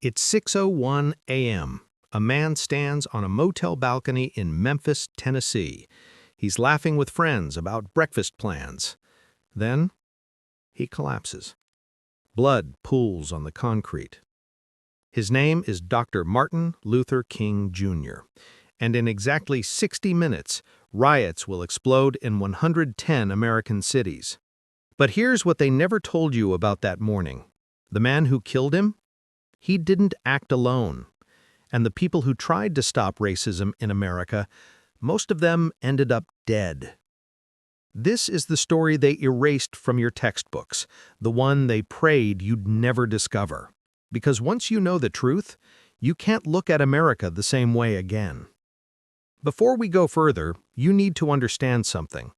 It's 6:01 a.m. A man stands on a motel balcony in Memphis, Tennessee. He's laughing with friends about breakfast plans. Then he collapses. Blood pools on the concrete. His name is Dr. Martin Luther King, Jr., and in exactly 60 minutes, riots will explode in 110 American cities. But here's what they never told you about that morning. The man who killed him? He didn't act alone. And the people who tried to stop racism in America, most of them ended up dead. This is the story they erased from your textbooks, the one they prayed you'd never discover. Because once you know the truth, you can't look at America the same way again. Before we go further, you need to understand something.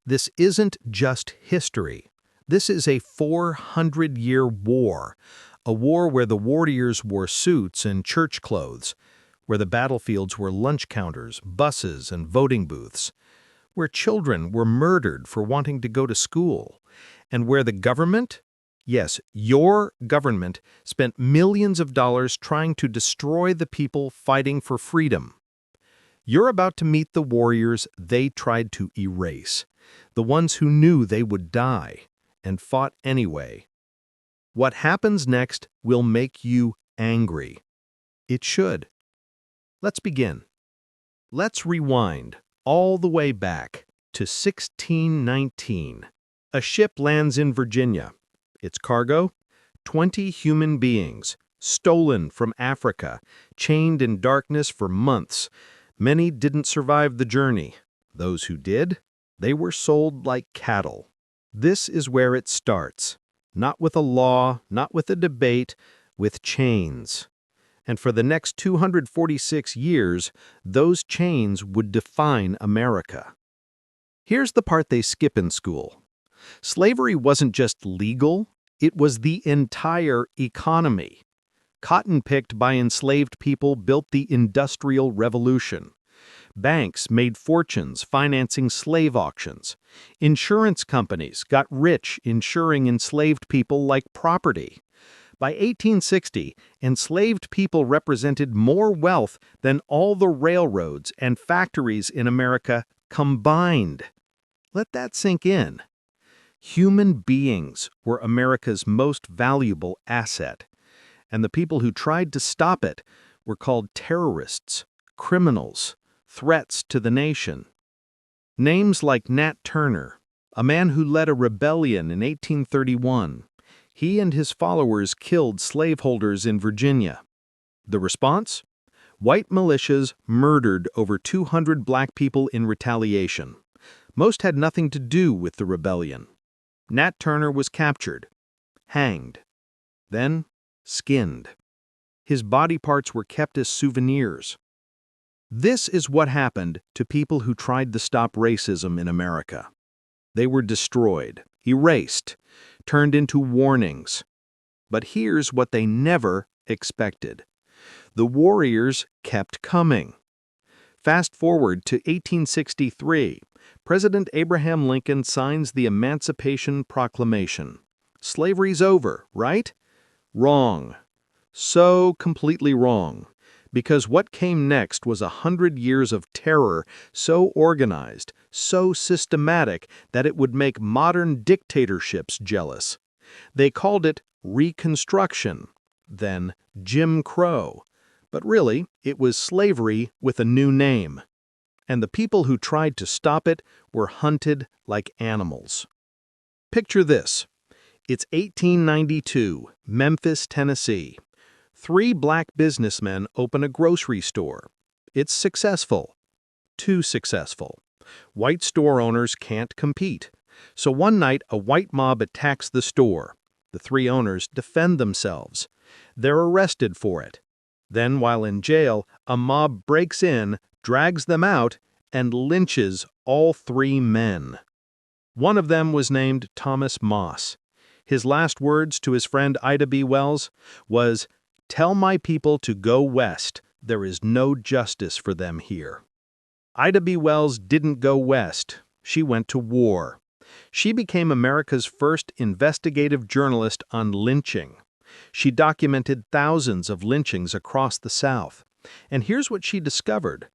This isn't just history. This is a 400-year war, a war where the warriors wore suits and church clothes, where the battlefields were lunch counters, buses, and voting booths, where children were murdered for wanting to go to school, and where the government, yes, your government, spent millions of dollars trying to destroy the people fighting for freedom. You're about to meet the warriors they tried to erase, the ones who knew they would die and fought anyway. What happens next will make you angry. It should. Let's begin. Let's rewind all the way back to 1619. A ship lands in Virginia. Its cargo? 20 human beings, stolen from Africa, chained in darkness for months. Many didn't survive the journey. Those who did, they were sold like cattle. This is where it starts. Not with a law, not with a debate, with chains. And for the next 246 years, those chains would define America. Here's the part they skip in school. Slavery wasn't just legal, it was the entire economy. Cotton picked by enslaved people built the Industrial Revolution. Banks made fortunes financing slave auctions. Insurance companies got rich insuring enslaved people like property. By 1860, enslaved people represented more wealth than all the railroads and factories in America combined. Let that sink in. Human beings were America's most valuable asset, and the people who tried to stop it were called terrorists, criminals, threats to the nation. Names like Nat Turner, a man who led a rebellion in 1831. He and his followers killed slaveholders in Virginia. The response? White militias murdered over 200 black people in retaliation. Most had nothing to do with the rebellion. Nat Turner was captured, hanged, then skinned. His body parts were kept as souvenirs. This is what happened to people who tried to stop racism in America. They were destroyed, erased, turned into warnings. But here's what they never expected. The warriors kept coming. Fast forward to 1863, President Abraham Lincoln signs the Emancipation Proclamation. Slavery's over, right? Wrong. So completely wrong. Because what came next was 100 years of terror so organized, so systematic that it would make modern dictatorships jealous. They called it Reconstruction, then Jim Crow. But really, it was slavery with a new name. And the people who tried to stop it were hunted like animals. Picture this. It's 1892, Memphis, Tennessee. 3 black businessmen open a grocery store. It's successful. Too successful. White store owners can't compete. So one night, a white mob attacks the store. The 3 owners defend themselves. They're arrested for it. Then, while in jail, a mob breaks in, drags them out, and lynches all 3 men. One of them was named Thomas Moss. His last words to his friend Ida B. Wells was, "Tell my people to go west. There is no justice for them here." Ida B. Wells didn't go west. She went to war. She became America's first investigative journalist on lynching. She documented thousands of lynchings across the South. And here's what she discovered.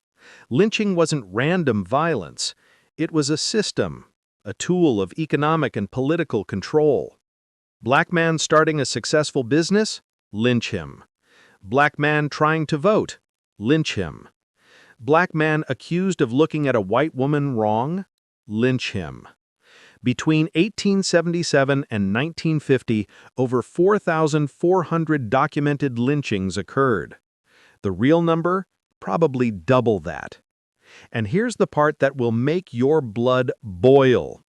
Lynching wasn't random violence. It was a system, a tool of economic and political control. Black man starting a successful business? Lynch him. Black man trying to vote? Lynch him. Black man accused of looking at a white woman wrong? Lynch him. Between 1877 and 1950, over 4,400 documented lynchings occurred. The real number? Probably double that. And here's the part that will make your blood boil.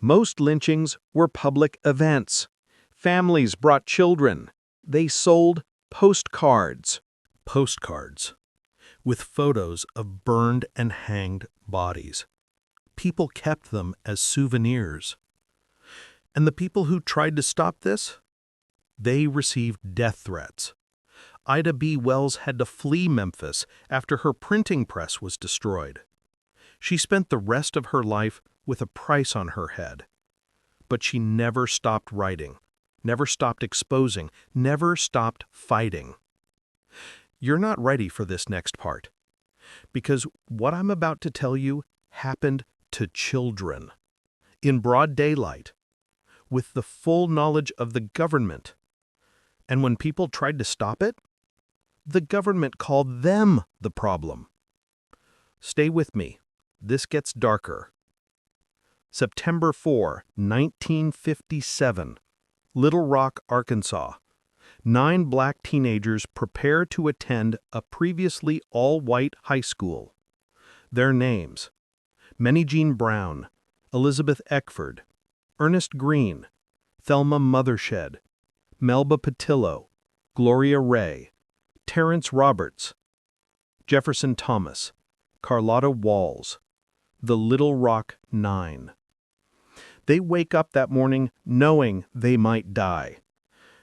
Most lynchings were public events. Families brought children. They sold postcards. Postcards with photos of burned and hanged bodies. People kept them as souvenirs. And the people who tried to stop this? They received death threats. Ida B. Wells had to flee Memphis after her printing press was destroyed. She spent the rest of her life with a price on her head. But she never stopped writing, never stopped exposing, never stopped fighting. You're not ready for this next part, because what I'm about to tell you happened to children, in broad daylight, with the full knowledge of the government. And when people tried to stop it, the government called them the problem. Stay with me. This gets darker. September 4, 1957, Little Rock, Arkansas. 9 black teenagers prepare to attend a previously all-white high school. Their names: Minnie Jean Brown, Elizabeth Eckford, Ernest Green, Thelma Mothershed, Melba Patillo, Gloria Ray, Terrence Roberts, Jefferson Thomas, Carlotta Walls, the Little Rock 9. They wake up that morning knowing they might die,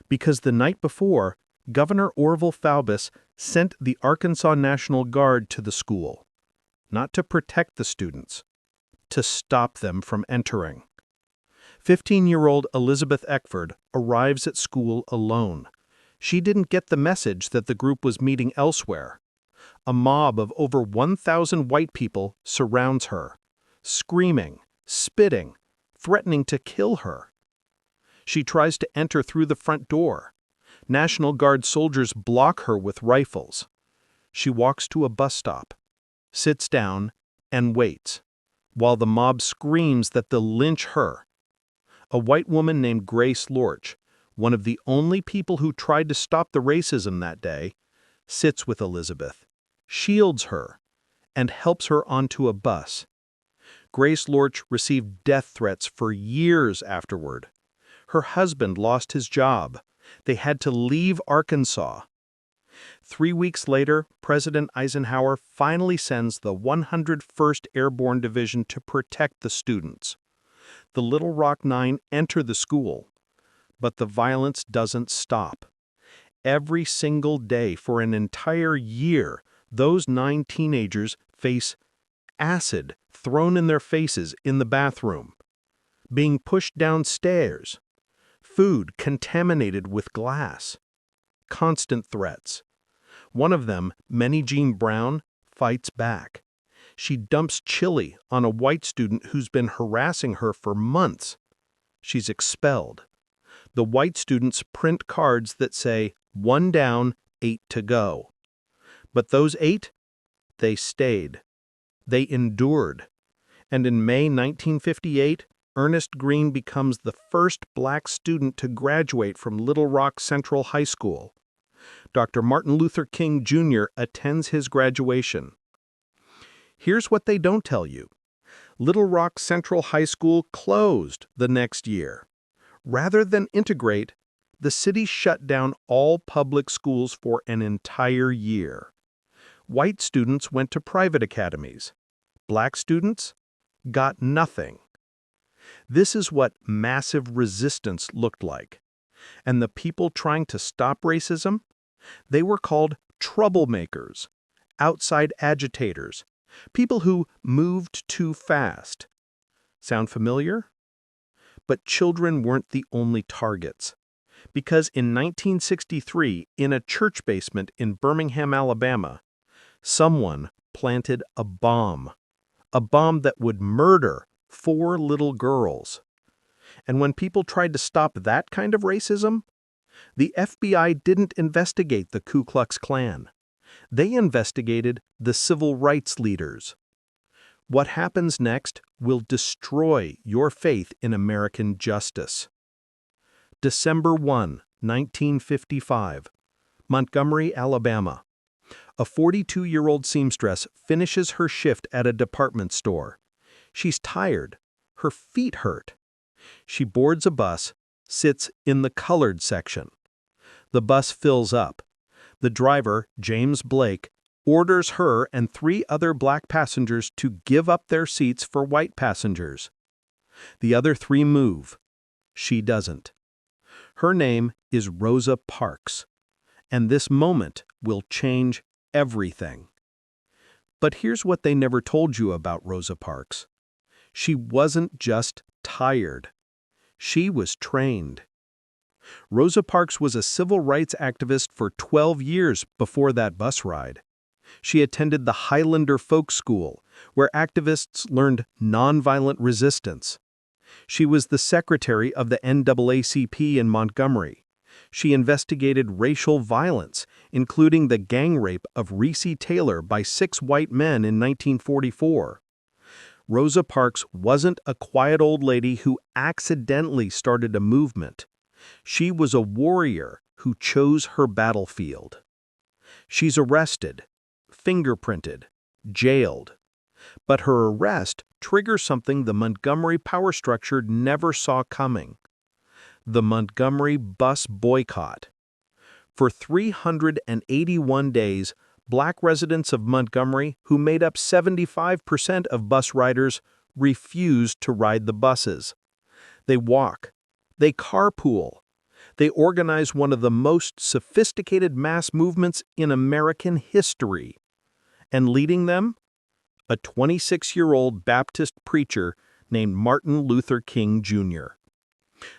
because the night before, Governor Orville Faubus sent the Arkansas National Guard to the school, not to protect the students, to stop them from entering. 15-year-old Elizabeth Eckford arrives at school alone. She didn't get the message that the group was meeting elsewhere. A mob of over 1,000 white people surrounds her, screaming, spitting, threatening to kill her. She tries to enter through the front door. National Guard soldiers block her with rifles. She walks to a bus stop, sits down, and waits, while the mob screams that they'll lynch her. A white woman named Grace Lorch, one of the only people who tried to stop the racism that day, sits with Elizabeth, shields her, and helps her onto a bus. Grace Lorch received death threats for years afterward. Her husband lost his job. They had to leave Arkansas. 3 weeks later, President Eisenhower finally sends the 101st Airborne Division to protect the students. The Little Rock 9 enter the school, but the violence doesn't stop. Every single day for an entire year, those 9 teenagers face acid thrown in their faces in the bathroom, being pushed downstairs, food contaminated with glass, constant threats. One of them, Minnie Jean Brown, fights back. She dumps chili on a white student who's been harassing her for months. She's expelled. The white students print cards that say, 1 down, 8 to go. But those 8, they stayed. They endured. And in May 1958, Ernest Green becomes the first black student to graduate from Little Rock Central High School. Dr. Martin Luther King Jr. attends his graduation. Here's what they don't tell you. Little Rock Central High School closed the next year. Rather than integrate, the city shut down all public schools for an entire year. White students went to private academies. Black students got nothing. This is what massive resistance looked like. And the people trying to stop racism? They were called troublemakers, outside agitators, people who moved too fast. Sound familiar? But children weren't the only targets. Because in 1963, in a church basement in Birmingham, Alabama, someone planted a bomb that would murder 4 little girls. And when people tried to stop that kind of racism, the FBI didn't investigate the Ku Klux Klan. They investigated the civil rights leaders. What happens next will destroy your faith in American justice. December 1, 1955, Montgomery, Alabama. A 42-year-old seamstress finishes her shift at a department store. She's tired. Her feet hurt. She boards a bus, sits in the colored section. The bus fills up. The driver, James Blake, orders her and 3 other black passengers to give up their seats for white passengers. The other 3 move. She doesn't. Her name is Rosa Parks, and this moment will change everything. But here's what they never told you about Rosa Parks. She wasn't just tired. She was trained. Rosa Parks was a civil rights activist for 12 years before that bus ride. She attended the Highlander Folk School, where activists learned nonviolent resistance. She was the secretary of the NAACP in Montgomery. She investigated racial violence, including the gang rape of Reese Taylor by 6 white men in 1944. Rosa Parks wasn't a quiet old lady who accidentally started a movement. She was a warrior who chose her battlefield. She's arrested, fingerprinted, jailed. But her arrest triggers something the Montgomery power structure never saw coming: the Montgomery bus boycott. For 381 days, black residents of Montgomery, who made up 75% of bus riders, refused to ride the buses. They walk. They carpool. They organize one of the most sophisticated mass movements in American history. And leading them? A 26-year-old Baptist preacher named Martin Luther King Jr.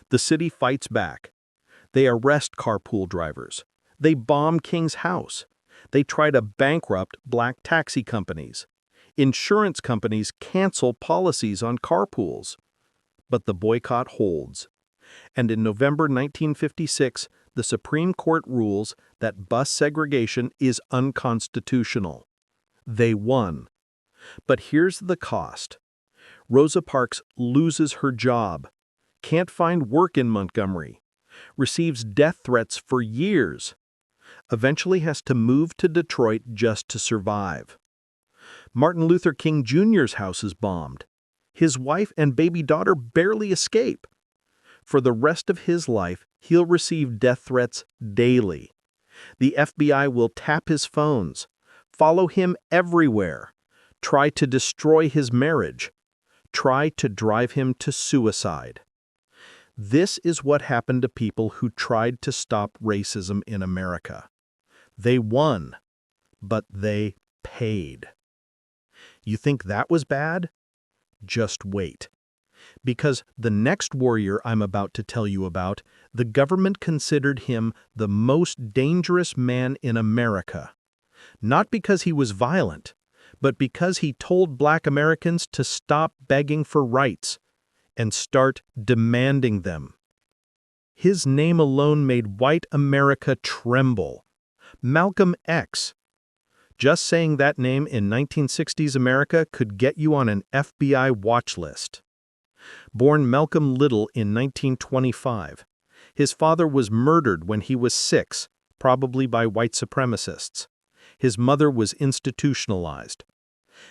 The city fights back. They arrest carpool drivers. They bomb King's house. They try to bankrupt black taxi companies. Insurance companies cancel policies on carpools. But the boycott holds. And in November 1956, the Supreme Court rules that bus segregation is unconstitutional. They won. But here's the cost. Rosa Parks loses her job, can't find work in Montgomery, receives death threats for years, eventually has to move to Detroit just to survive. Martin Luther King Jr.'s house is bombed. His wife and baby daughter barely escape. For the rest of his life, he'll receive death threats daily. The FBI will tap his phones, follow him everywhere, try to destroy his marriage, try to drive him to suicide. This is what happened to people who tried to stop racism in America. They won, but they paid. You think that was bad? Just wait. Because the next warrior I'm about to tell you about, the government considered him the most dangerous man in America. Not because he was violent, but because he told black Americans to stop begging for rights and start demanding them. His name alone made white America tremble. Malcolm X. Just saying that name in 1960s America could get you on an FBI watch list. Born Malcolm Little in 1925, his father was murdered when he was 6, probably by white supremacists. His mother was institutionalized.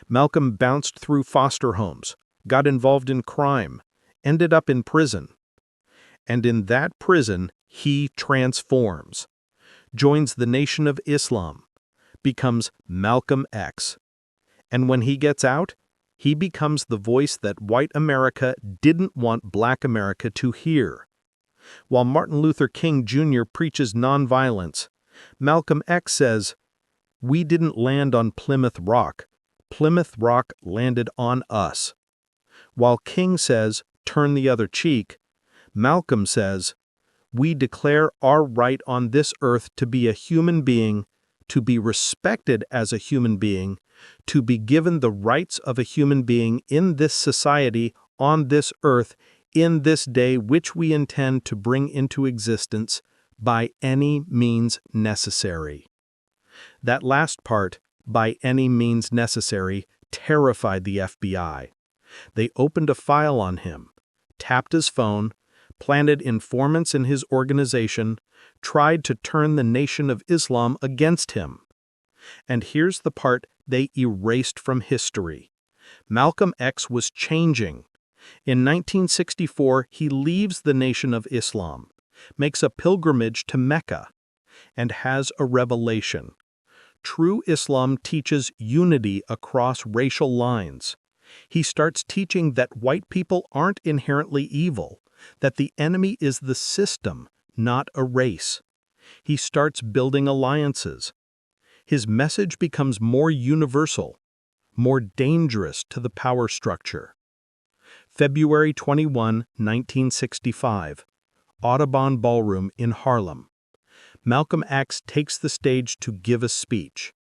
Malcolm bounced through foster homes, got involved in crime, ended up in prison. And in that prison, he transforms, joins the Nation of Islam, becomes Malcolm X. And when he gets out, he becomes the voice that white America didn't want black America to hear. While Martin Luther King Jr. preaches nonviolence, Malcolm X says, "We didn't land on Plymouth Rock. Plymouth Rock landed on us." While King says, "Turn the other cheek," Malcolm says, We declare our right on this earth to be a human being, to be respected as a human being, to be given the rights of a human being in this society, on this earth, in this day which we intend to bring into existence by any means necessary. That last part, by any means necessary, terrified the FBI. They opened a file on him, tapped his phone, planted informants in his organization, tried to turn the Nation of Islam against him. And here's the part they erased from history. Malcolm X was changing. In 1964, he leaves the Nation of Islam, makes a pilgrimage to Mecca, and has a revelation. True Islam teaches unity across racial lines. He starts teaching that white people aren't inherently evil, that the enemy is the system, not a race. He starts building alliances. His message becomes more universal, more dangerous to the power structure. February 21, 1965, Audubon Ballroom in Harlem. Malcolm X takes the stage to give a speech.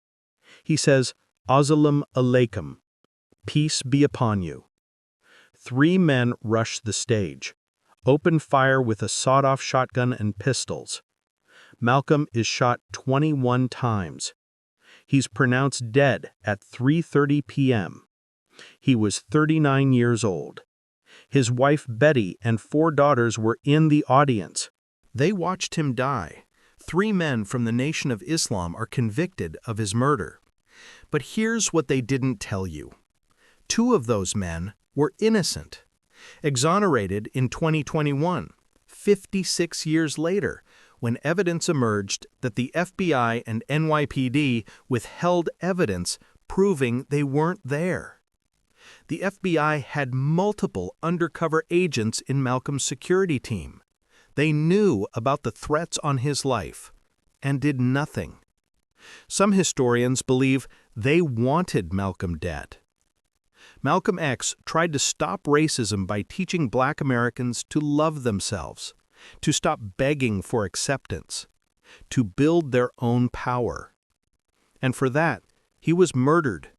He says, "Assalamu alaikum, peace be upon you." 3 men rush the stage, open fire with a sawed-off shotgun and pistols. Malcolm is shot 21 times. He's pronounced dead at 3:30 p.m. He was 39 years old. His wife Betty and 4 daughters were in the audience. They watched him die. 3 men from the Nation of Islam are convicted of his murder. But here's what they didn't tell you. 2 of those men were innocent, exonerated in 2021, 56 years later, when evidence emerged that the FBI and NYPD withheld evidence proving they weren't there. The FBI had multiple undercover agents in Malcolm's security team. They knew about the threats on his life and did nothing. Some historians believe they wanted Malcolm dead. Malcolm X tried to stop racism by teaching Black Americans to love themselves, to stop begging for acceptance, to build their own power. And for that, he was murdered.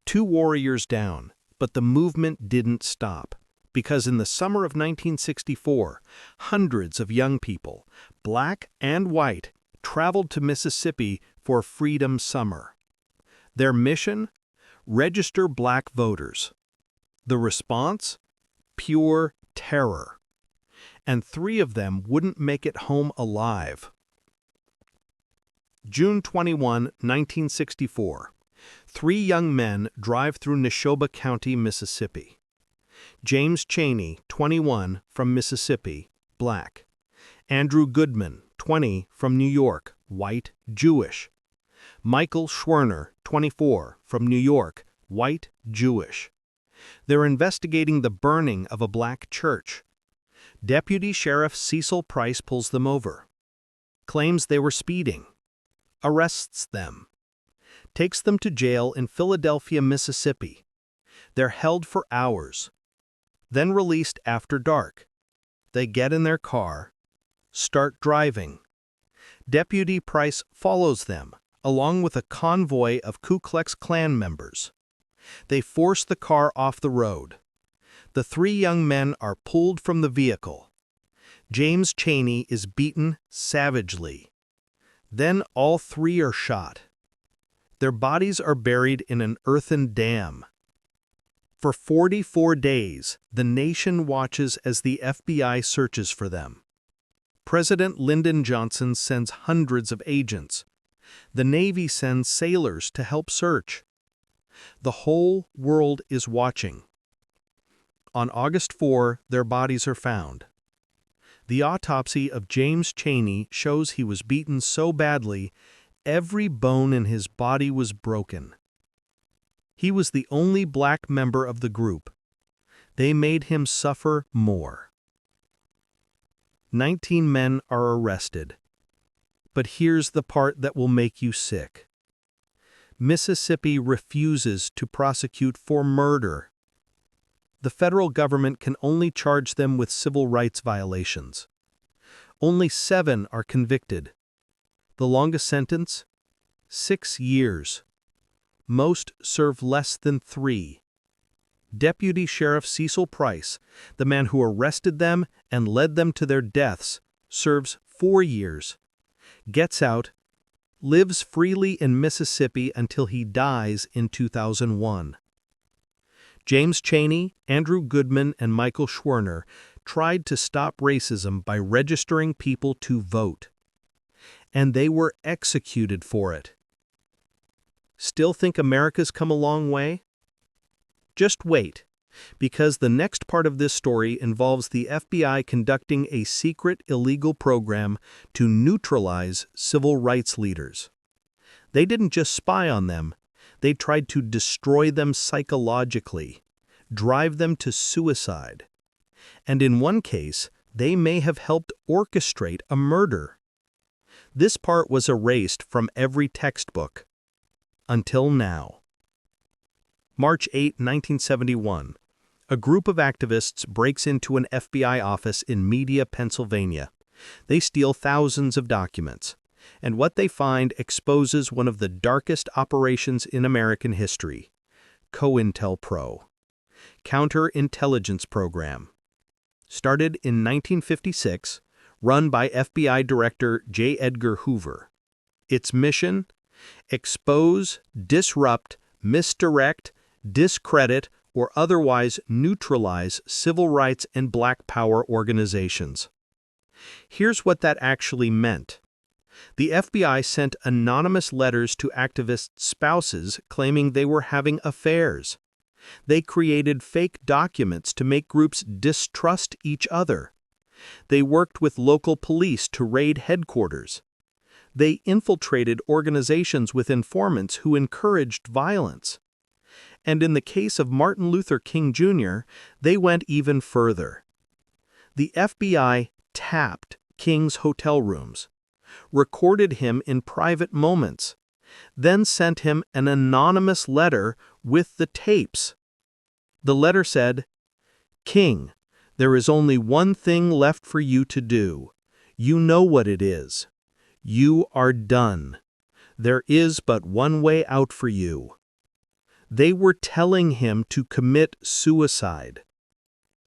2 warriors down, but the movement didn't stop, because in the summer of 1964, hundreds of young people, Black and white, traveled to Mississippi for Freedom Summer. Their mission? Register Black voters. The response? Pure terror. And 3 of them wouldn't make it home alive. June 21, 1964. 3 young men drive through Neshoba County, Mississippi. James Chaney, 21, from Mississippi, Black. Andrew Goodman, 20, from New York, white, Jewish. Michael Schwerner, 24, from New York, white, Jewish. They're investigating the burning of a Black church. Deputy Sheriff Cecil Price pulls them over. Claims they were speeding. Arrests them. Takes them to jail in Philadelphia, Mississippi. They're held for hours. Then released after dark. They get in their car, start driving. Deputy Price follows them, along with a convoy of Ku Klux Klan members. They force the car off the road. The 3 young men are pulled from the vehicle. James Chaney is beaten savagely. Then all 3 are shot. Their bodies are buried in an earthen dam. For 44 days, the nation watches as the FBI searches for them. President Lyndon Johnson sends hundreds of agents. The Navy sends sailors to help search. The whole world is watching. On August 4, their bodies are found. The autopsy of James Chaney shows he was beaten so badly, every bone in his body was broken. He was the only Black member of the group. They made him suffer more. 19 men are arrested. But here's the part that will make you sick. Mississippi refuses to prosecute for murder. The federal government can only charge them with civil rights violations. Only 7 are convicted. The longest sentence? 6 years. Most serve less than 3. Deputy Sheriff Cecil Price, the man who arrested them and led them to their deaths, serves 4 years. Gets out, lives freely in Mississippi until he dies in 2001. James Chaney, Andrew Goodman, and Michael Schwerner tried to stop racism by registering people to vote. And they were executed for it. Still think America's come a long way? Just wait, because the next part of this story involves the FBI conducting a secret illegal program to neutralize civil rights leaders. They didn't just spy on them, they tried to destroy them psychologically, drive them to suicide. And in one case, they may have helped orchestrate a murder. This part was erased from every textbook. Until now. March 8, 1971. A group of activists breaks into an FBI office in Media, Pennsylvania. They steal thousands of documents, and what they find exposes one of the darkest operations in American history, Cointelpro, Counterintelligence Program. Started in 1956, run by FBI Director J. Edgar Hoover. Its mission? Expose, disrupt, misdirect, discredit, or otherwise neutralize civil rights and Black Power organizations. Here's what that actually meant. The FBI sent anonymous letters to activists' spouses claiming they were having affairs. They created fake documents to make groups distrust each other. They worked with local police to raid headquarters. They infiltrated organizations with informants who encouraged violence. And in the case of Martin Luther King Jr., they went even further. The FBI tapped King's hotel rooms, recorded him in private moments, then sent him an anonymous letter with the tapes. The letter said, "King, there is only one thing left for you to do. You know what it is. You are done. There is but one way out for you." They were telling him to commit suicide.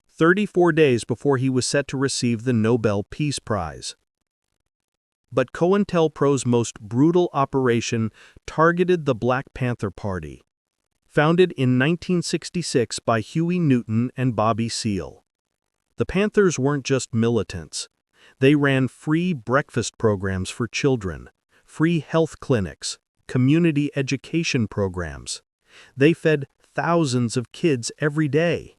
34 days before he was set to receive the Nobel Peace Prize. But Cointelpro's most brutal operation targeted the Black Panther Party, founded in 1966 by Huey Newton and Bobby Seale. The Panthers weren't just militants. They ran free breakfast programs for children, free health clinics, community education programs. They fed thousands of kids every day.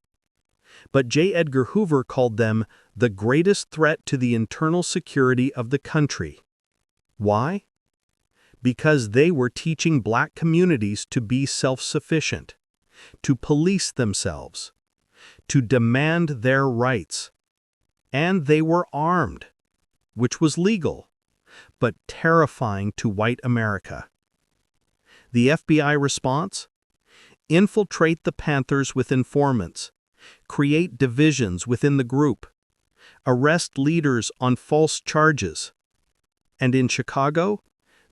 But J. Edgar Hoover called them the greatest threat to the internal security of the country. Why? Because they were teaching Black communities to be self-sufficient, to police themselves, to demand their rights. And they were armed, which was legal, but terrifying to white America. The FBI response? Infiltrate the Panthers with informants, create divisions within the group, arrest leaders on false charges. And in Chicago,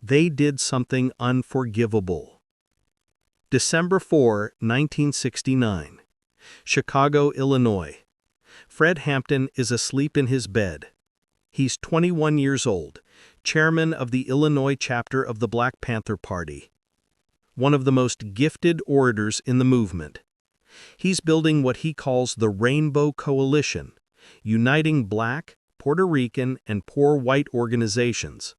they did something unforgivable. December 4, 1969. Chicago, Illinois. Fred Hampton is asleep in his bed. He's 21 years old, chairman of the Illinois chapter of the Black Panther Party. One of the most gifted orators in the movement. He's building what he calls the Rainbow Coalition, uniting Black, Puerto Rican, and poor white organizations.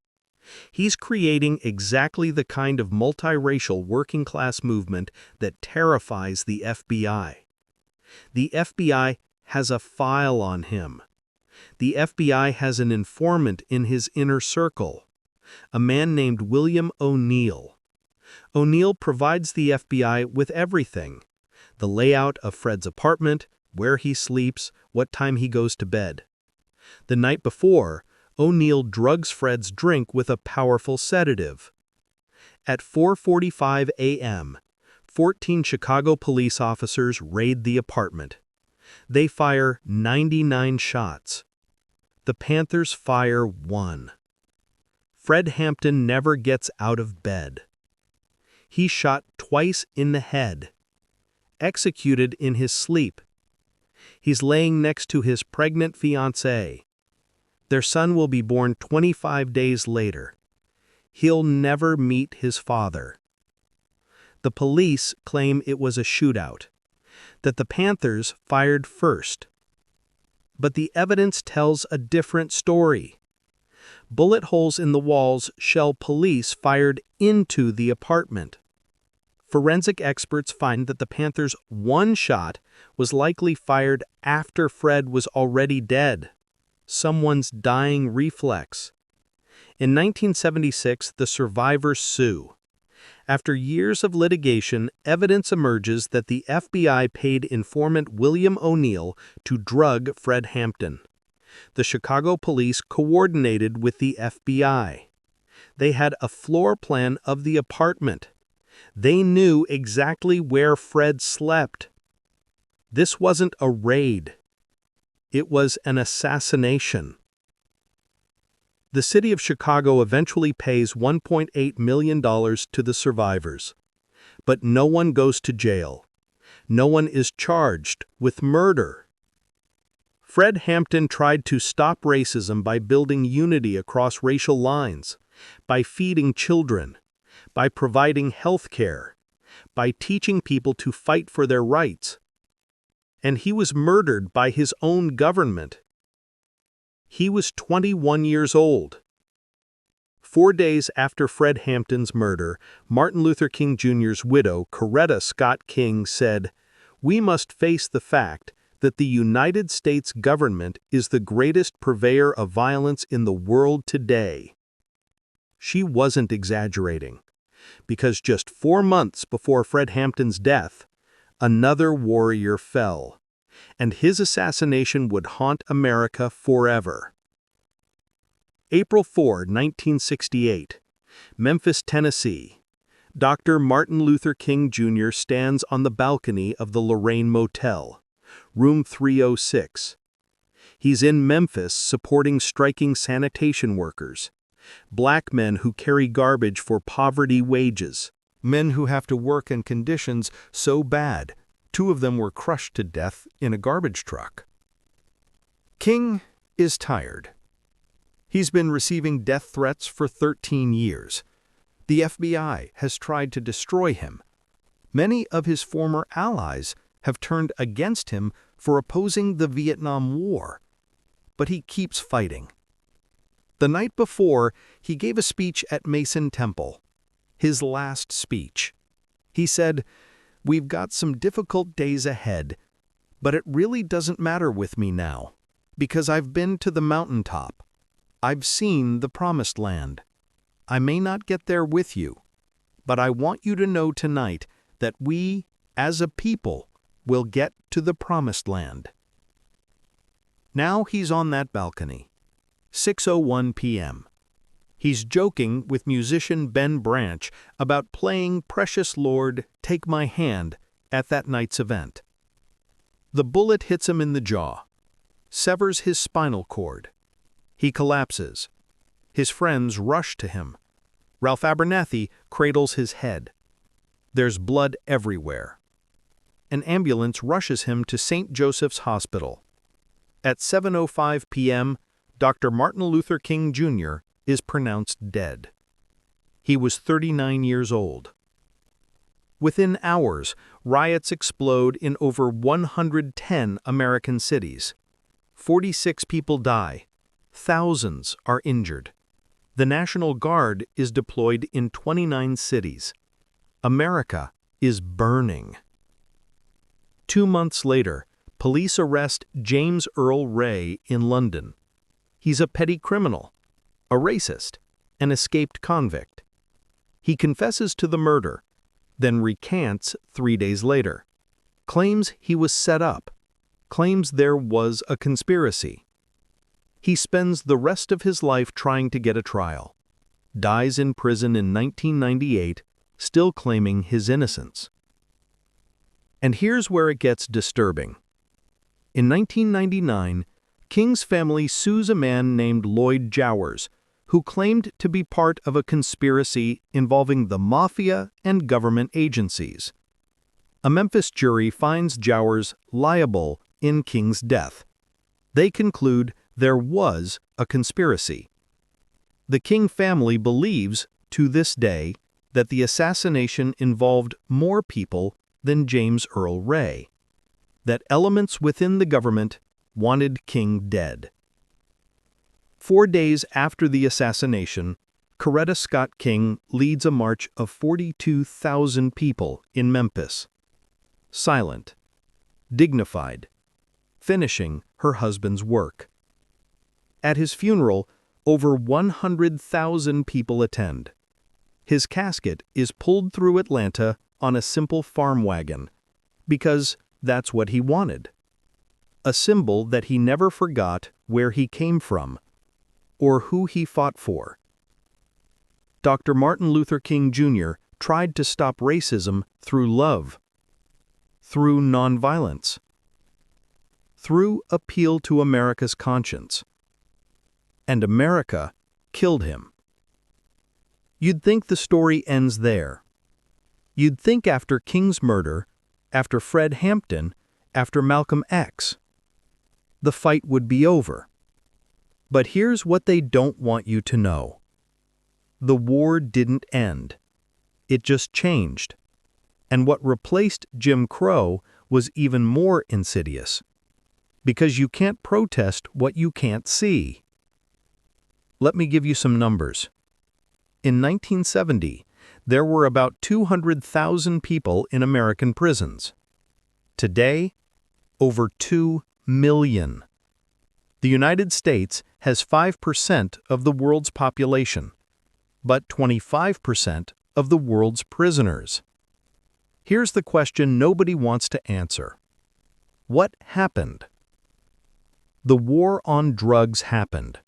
He's creating exactly the kind of multiracial working-class movement that terrifies the FBI. The FBI has a file on him. The FBI has an informant in his inner circle, a man named William O'Neill. O'Neill provides the FBI with everything: the layout of Fred's apartment, where he sleeps, what time he goes to bed. The night before, O'Neill drugs Fred's drink with a powerful sedative. At 4:45 a.m., 14 Chicago police officers raid the apartment. They fire 99 shots. The Panthers fire one. Fred Hampton never gets out of bed. He's shot twice in the head. Executed in his sleep. He's laying next to his pregnant fiancée. Their son will be born 25 days later. He'll never meet his father. The police claim it was a shootout, that the Panthers fired first. But the evidence tells a different story. Bullet holes in the walls show police fired into the apartment. Forensic experts find that the Panthers' one shot was likely fired after Fred was already dead. Someone's dying reflex. In 1976, the survivors sue. After years of litigation, evidence emerges that the FBI paid informant William O'Neill to drug Fred Hampton. The Chicago police coordinated with the FBI. They had a floor plan of the apartment. They knew exactly where Fred slept. This wasn't a raid. It was an assassination. The city of Chicago eventually pays $1.8 million to the survivors. But no one goes to jail. No one is charged with murder. Fred Hampton tried to stop racism by building unity across racial lines, by feeding children, by providing health care, by teaching people to fight for their rights. And he was murdered by his own government. He was 21 years old. 4 days after Fred Hampton's murder, Martin Luther King Jr.'s widow, Coretta Scott King, said, "We must face the fact that the United States government is the greatest purveyor of violence in the world today." She wasn't exaggerating, because just 4 months before Fred Hampton's death, another warrior fell, and his assassination would haunt America forever. April 4, 1968, Memphis, Tennessee. Dr. Martin Luther King Jr. stands on the balcony of the Lorraine Motel, room 306. He's in Memphis supporting striking sanitation workers, black men who carry garbage for poverty wages, men who have to work in conditions so bad 2 of them were crushed to death in a garbage truck. King is tired. He's been receiving death threats for 13 years. The FBI has tried to destroy him. Many of his former allies have turned against him for opposing the Vietnam War. But he keeps fighting. The night before, he gave a speech at Mason Temple. His last speech. He said, "We've got some difficult days ahead, but it really doesn't matter with me now, because I've been to the mountaintop. I've seen the promised land. I may not get there with you, but I want you to know tonight that we, as a people, will get to the promised land." Now he's on that balcony. 6:01 p.m. He's joking with musician Ben Branch about playing Precious Lord, Take My Hand at that night's event. The bullet hits him in the jaw, severs his spinal cord. He collapses. His friends rush to him. Ralph Abernathy cradles his head. There's blood everywhere. An ambulance rushes him to St. Joseph's Hospital. At 7:05 p.m., Dr. Martin Luther King Jr. is pronounced dead. He was 39 years old. Within hours, riots explode in over 110 American cities. 46 people die. Thousands are injured. The National Guard is deployed in 29 cities. America is burning. 2 months later, police arrest James Earl Ray in London. He's a petty criminal, a racist, an escaped convict. He confesses to the murder, then recants 3 days later. Claims he was set up, claims there was a conspiracy. He spends the rest of his life trying to get a trial. Dies in prison in 1998, still claiming his innocence. And here's where it gets disturbing. In 1999, King's family sues a man named Lloyd Jowers, who claimed to be part of a conspiracy involving the mafia and government agencies. A Memphis jury finds Jowers liable in King's death. They conclude there was a conspiracy. The King family believes, to this day, that the assassination involved more people than James Earl Ray, that elements within the government wanted King dead. 4 days after the assassination, Coretta Scott King leads a march of 42,000 people in Memphis. Silent, dignified, finishing her husband's work. At his funeral, over 100,000 people attend. His casket is pulled through Atlanta on a simple farm wagon, because that's what he wanted. A symbol that he never forgot where he came from, or who he fought for. Dr. Martin Luther King Jr. tried to stop racism through love, through nonviolence, through appeal to America's conscience. And America killed him. You'd think the story ends there. You'd think after King's murder, after Fred Hampton, after Malcolm X, the fight would be over. But here's what they don't want you to know. The war didn't end. It just changed. And what replaced Jim Crow was even more insidious. Because you can't protest what you can't see. Let me give you some numbers. In 1970, there were about 200,000 people in American prisons. Today, over 2 million. The United States has 5% of the world's population, but 25% of the world's prisoners. Here's the question nobody wants to answer. What happened? The war on drugs happened.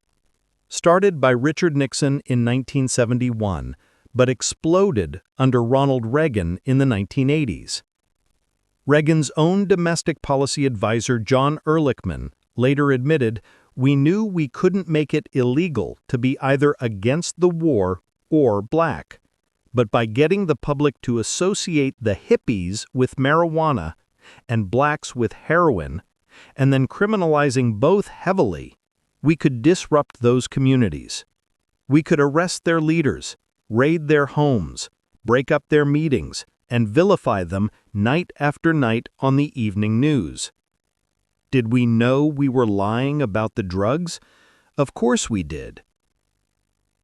Started by Richard Nixon in 1971, but exploded under Ronald Reagan in the 1980s. Reagan's own domestic policy advisor John Ehrlichman later admitted, "We knew we couldn't make it illegal to be either against the war or black, but by getting the public to associate the hippies with marijuana and blacks with heroin, and then criminalizing both heavily, we could disrupt those communities. We could arrest their leaders, raid their homes, break up their meetings, and vilify them night after night on the evening news." Did we know we were lying about the drugs? Of course we did.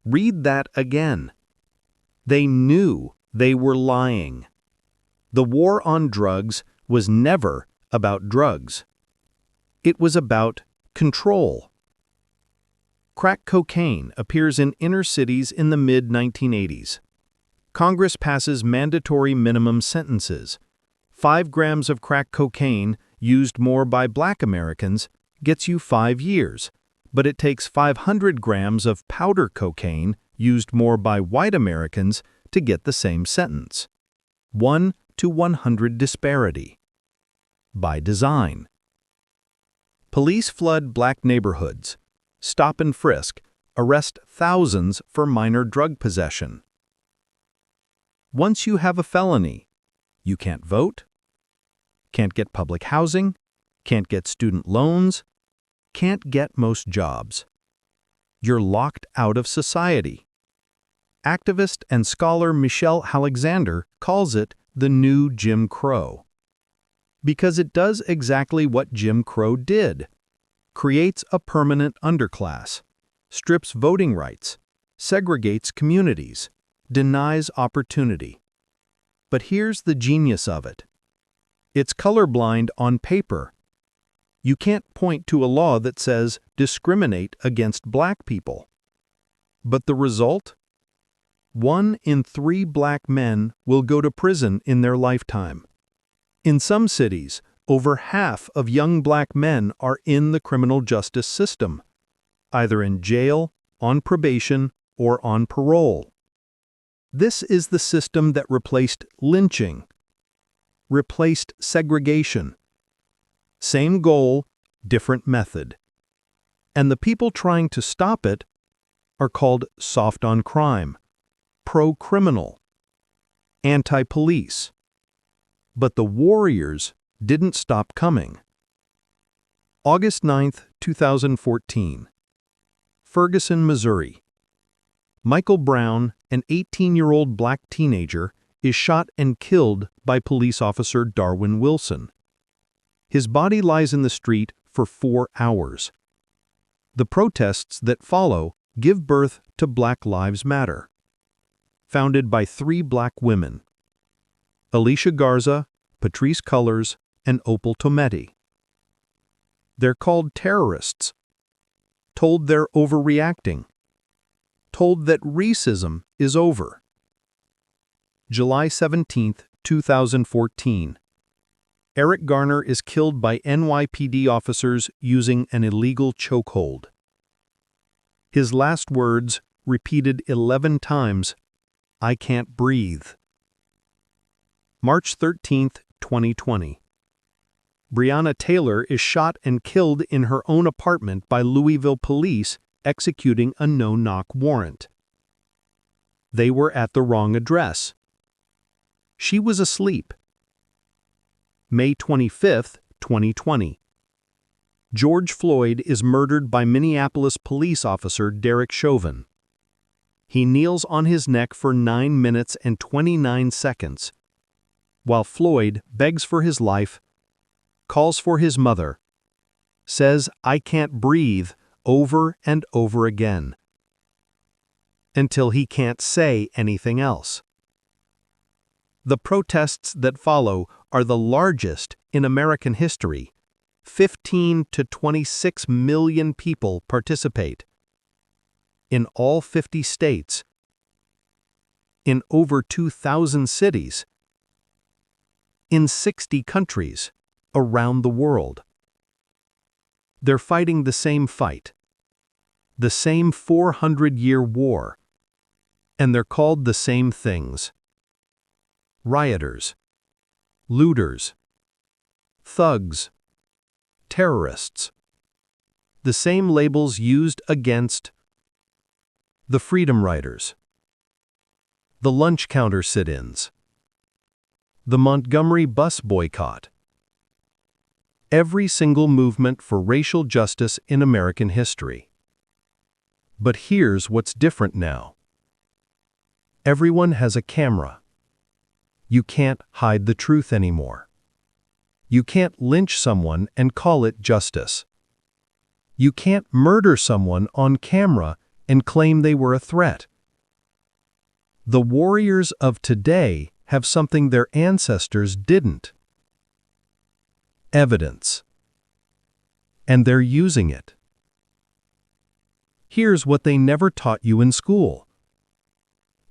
Read that again. They knew they were lying. The war on drugs was never about drugs. It was about control. Crack cocaine appears in inner cities in the mid-1980s. Congress passes mandatory minimum sentences. 5 grams of crack cocaine used more by black Americans gets you 5 years, but it takes 500 grams of powder cocaine used more by white Americans to get the same sentence. 1 to 100 disparity. By design. Police flood black neighborhoods, stop and frisk, arrest thousands for minor drug possession. Once you have a felony, you can't vote, can't get public housing, can't get student loans, can't get most jobs. You're locked out of society. Activist and scholar Michelle Alexander calls it the new Jim Crow. Because it does exactly what Jim Crow did. Creates a permanent underclass, strips voting rights, segregates communities, denies opportunity. But here's the genius of it. It's colorblind on paper. You can't point to a law that says discriminate against black people. But the result? 1 in 3 black men will go to prison in their lifetime. In some cities, over half of young black men are in the criminal justice system, either in jail, on probation, or on parole. This is the system that replaced lynching, replaced segregation. Same goal, different method. And the people trying to stop it are called soft on crime, pro-criminal, anti-police. But the warriors didn't stop coming. August 9th, 2014. Ferguson, Missouri. Michael Brown, an 18-year-old black teenager, is shot and killed by police officer Darwin Wilson. His body lies in the street for 4 hours. The protests that follow give birth to Black Lives Matter, founded by 3 black women: Alicia Garza, Patrisse Cullors, and Opal Tometi. They're called terrorists, told they're overreacting, told that racism is over. July 17, 2014. Eric Garner is killed by NYPD officers using an illegal chokehold. His last words, repeated 11 times, "I can't breathe." March 13, 2020. Breonna Taylor is shot and killed in her own apartment by Louisville police executing a no-knock warrant. They were at the wrong address. She was asleep. May 25, 2020. George Floyd is murdered by Minneapolis police officer Derek Chauvin. He kneels on his neck for 9 minutes and 29 seconds, while Floyd begs for his life, calls for his mother, says, "I can't breathe," over and over again, until he can't say anything else. The protests that follow are the largest in American history. 15 to 26 million people participate. In all 50 states. In over 2,000 cities. In 60 countries around the world. They're fighting the same fight. The same 400-year war. And they're called the same things: rioters, looters, thugs, terrorists. The same labels used against the Freedom Riders, the lunch counter sit-ins, the Montgomery bus boycott. Every single movement for racial justice in American history. But here's what's different now. Everyone has a camera. You can't hide the truth anymore. You can't lynch someone and call it justice. You can't murder someone on camera and claim they were a threat. The warriors of today have something their ancestors didn't: evidence. And they're using it. Here's what they never taught you in school.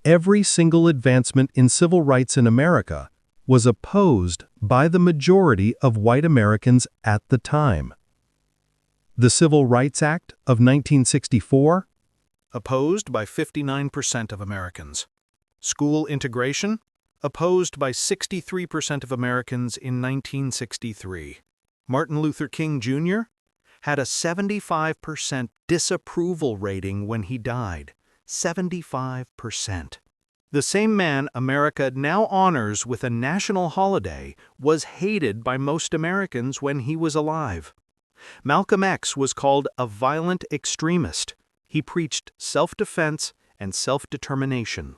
Every single advancement in civil rights in America was opposed by the majority of white Americans at the time. The Civil Rights Act of 1964? Opposed by 59% of Americans. School integration? Opposed by 63% of Americans in 1963. Martin Luther King Jr. had a 75% disapproval rating when he died. 75%. The same man America now honors with a national holiday was hated by most Americans when he was alive. Malcolm X was called a violent extremist. He preached self-defense and self-determination.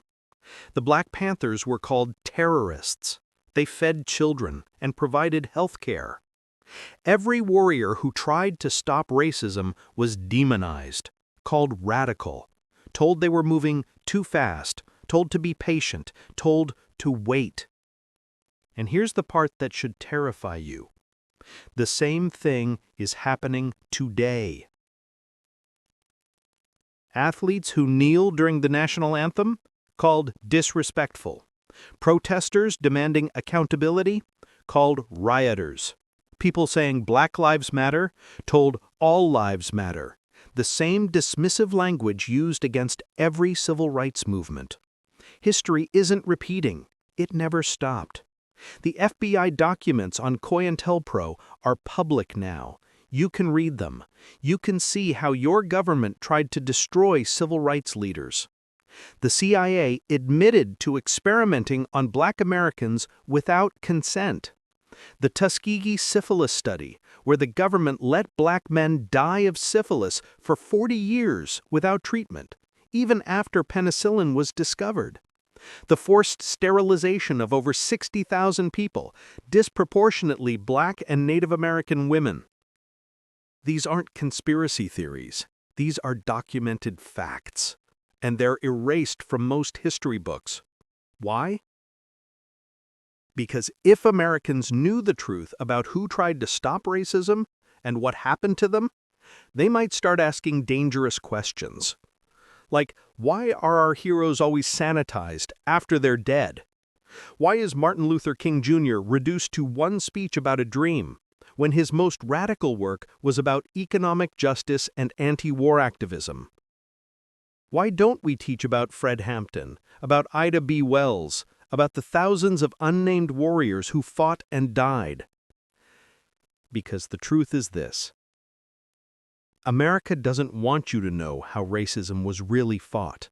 The Black Panthers were called terrorists. They fed children and provided health care. Every warrior who tried to stop racism was demonized, called radical, told they were moving too fast, told to be patient, told to wait. And here's the part that should terrify you. The same thing is happening today. Athletes who kneel during the national anthem? Called disrespectful. Protesters demanding accountability? Called rioters. People saying Black Lives Matter? Told all lives matter. The same dismissive language used against every civil rights movement. History isn't repeating. It never stopped. The FBI documents on Cointelpro are public now. You can read them. You can see how your government tried to destroy civil rights leaders. The CIA admitted to experimenting on Black Americans without consent. The Tuskegee syphilis study, where the government let Black men die of syphilis for 40 years without treatment, even after penicillin was discovered. The forced sterilization of over 60,000 people, disproportionately Black and Native American women. These aren't conspiracy theories. These are documented facts, and they're erased from most history books. Why? Because if Americans knew the truth about who tried to stop racism and what happened to them, they might start asking dangerous questions. Like, why are our heroes always sanitized after they're dead? Why is Martin Luther King Jr. reduced to one speech about a dream, when his most radical work was about economic justice and anti-war activism? Why don't we teach about Fred Hampton, about Ida B. Wells, about the thousands of unnamed warriors who fought and died? Because the truth is this: America doesn't want you to know how racism was really fought.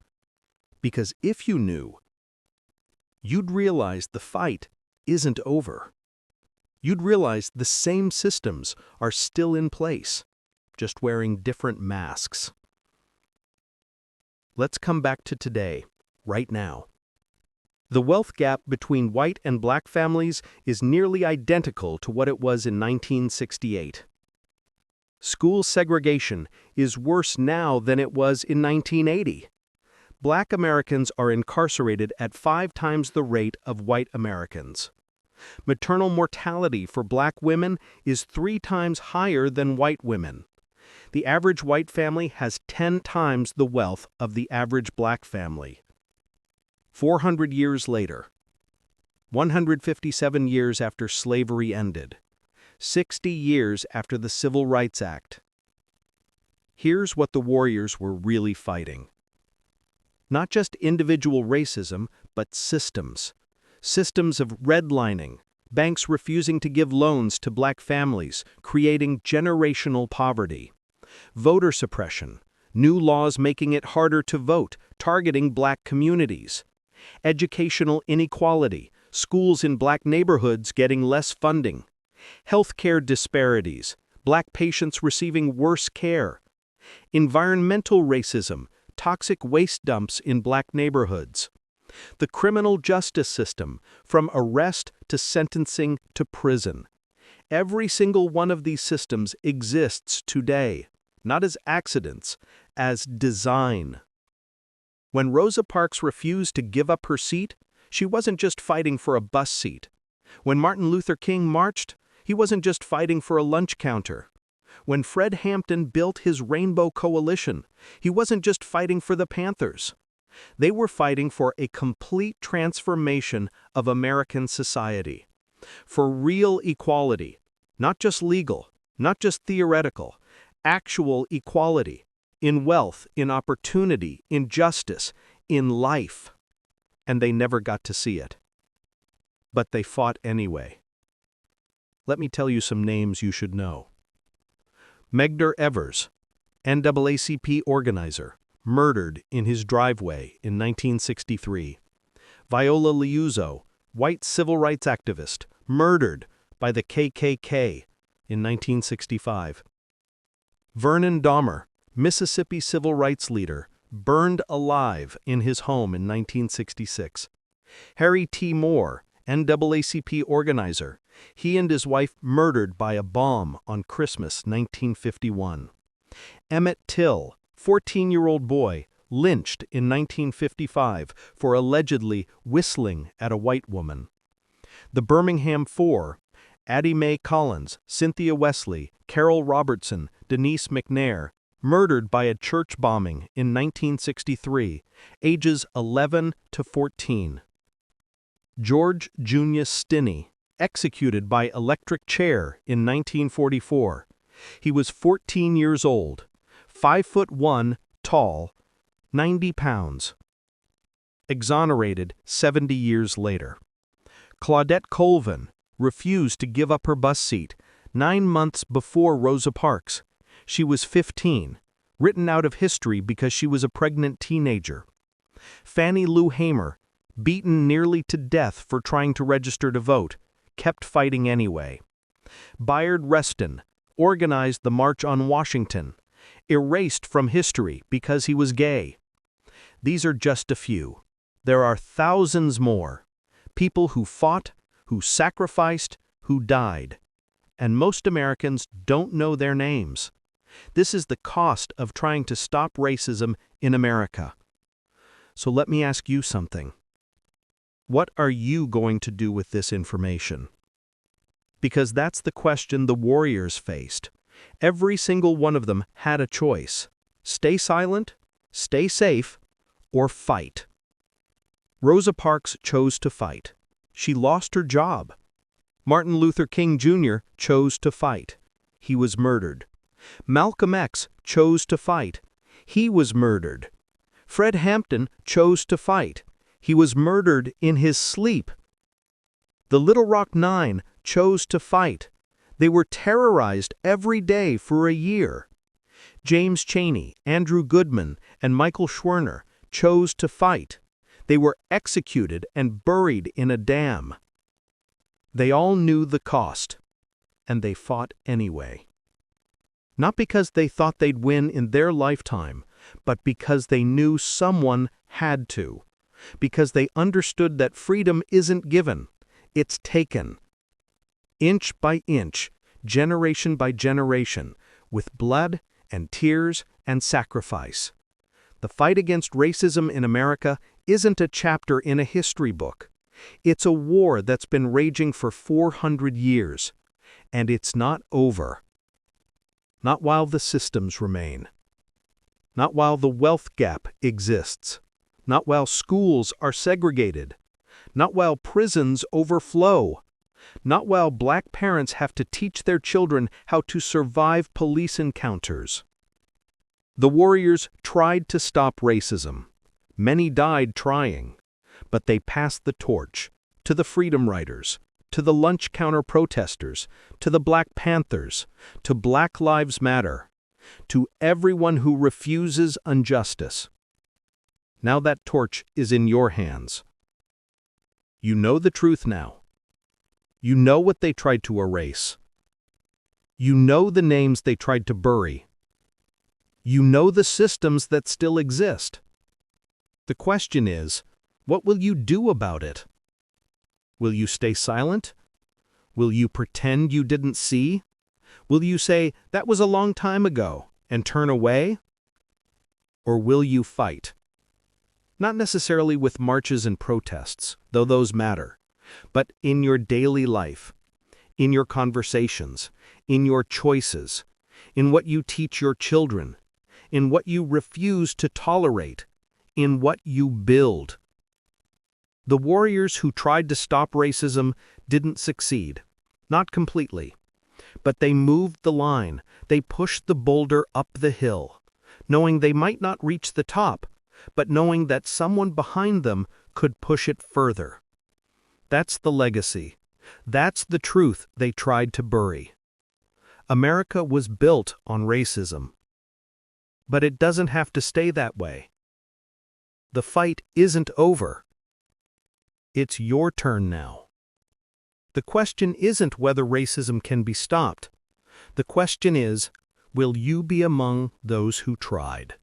Because if you knew, you'd realize the fight isn't over. You'd realize the same systems are still in place, just wearing different masks. Let's come back to today, right now. The wealth gap between white and Black families is nearly identical to what it was in 1968. School segregation is worse now than it was in 1980. Black Americans are incarcerated at 5 times the rate of white Americans. Maternal mortality for Black women is 3 times higher than white women. The average white family has 10 times the wealth of the average Black family. 400 years later, 157 years after slavery ended, 60 years after the Civil Rights Act, here's what the warriors were really fighting. Not just individual racism, but systems. Systems of redlining, banks refusing to give loans to Black families, creating generational poverty. Voter suppression, new laws making it harder to vote, targeting Black communities. Educational inequality, schools in Black neighborhoods getting less funding. Healthcare disparities, Black patients receiving worse care. Environmental racism, toxic waste dumps in Black neighborhoods. The criminal justice system, from arrest to sentencing to prison. Every single one of these systems exists today, not as accidents, as design. When Rosa Parks refused to give up her seat, she wasn't just fighting for a bus seat. When Martin Luther King marched, he wasn't just fighting for a lunch counter. When Fred Hampton built his Rainbow Coalition, he wasn't just fighting for the Panthers. They were fighting for a complete transformation of American society. For real equality, not just legal, not just theoretical, actual equality, in wealth, in opportunity, in justice, in life. And they never got to see it. But they fought anyway. Let me tell you some names you should know. Medgar Evers, NAACP organizer, murdered in his driveway in 1963. Viola Liuzzo, white civil rights activist, murdered by the KKK in 1965. Vernon Dahmer, Mississippi civil rights leader, burned alive in his home in 1966. Harry T. Moore, NAACP organizer, he and his wife murdered by a bomb on Christmas 1951. Emmett Till, 14-year-old boy, lynched in 1955 for allegedly whistling at a white woman. The Birmingham Four, Addie Mae Collins, Cynthia Wesley, Carol Robertson, Denise McNair, murdered by a church bombing in 1963, ages 11 to 14. George Junius Stinney, executed by electric chair in 1944. He was 14 years old, 5'1" tall, 90 pounds. Exonerated 70 years later. Claudette Colvin refused to give up her bus seat, 9 months before Rosa Parks. She was 15, written out of history because she was a pregnant teenager. Fannie Lou Hamer, beaten nearly to death for trying to register to vote, kept fighting anyway. Bayard Rustin organized the March on Washington, erased from history because he was gay. These are just a few. There are thousands more. People who fought, who sacrificed, who died. And most Americans don't know their names. This is the cost of trying to stop racism in America. So let me ask you something. What are you going to do with this information? Because that's the question the warriors faced. Every single one of them had a choice. Stay silent, stay safe, or fight. Rosa Parks chose to fight. She lost her job. Martin Luther King Jr. chose to fight. He was murdered. Malcolm X chose to fight. He was murdered. Fred Hampton chose to fight. He was murdered in his sleep. The Little Rock Nine chose to fight. They were terrorized every day for a year. James Chaney, Andrew Goodman, and Michael Schwerner chose to fight. They were executed and buried in a dam. They all knew the cost, and they fought anyway. Not because they thought they'd win in their lifetime, but because they knew someone had to. Because they understood that freedom isn't given, it's taken. Inch by inch, generation by generation, with blood and tears and sacrifice. The fight against racism in America isn't a chapter in a history book. It's a war that's been raging for 400 years, and it's not over. Not while the systems remain. Not while the wealth gap exists. Not while schools are segregated. Not while prisons overflow. Not while black parents have to teach their children how to survive police encounters. The warriors tried to stop racism. Many died trying. But they passed the torch to the Freedom Riders, to the lunch counter protesters, to the Black Panthers, to Black Lives Matter, to everyone who refuses injustice. Now that torch is in your hands. You know the truth now. You know what they tried to erase. You know the names they tried to bury. You know the systems that still exist. The question is, what will you do about it? Will you stay silent? Will you pretend you didn't see? Will you say, that was a long time ago, and turn away? Or will you fight? Not necessarily with marches and protests, though those matter, but in your daily life, in your conversations, in your choices, in what you teach your children, in what you refuse to tolerate, in what you build. The warriors who tried to stop racism didn't succeed, not completely. But they moved the line, they pushed the boulder up the hill, knowing they might not reach the top, but knowing that someone behind them could push it further. That's the legacy. That's the truth they tried to bury. America was built on racism. But it doesn't have to stay that way. The fight isn't over. It's your turn now. The question isn't whether racism can be stopped. The question is, will you be among those who tried?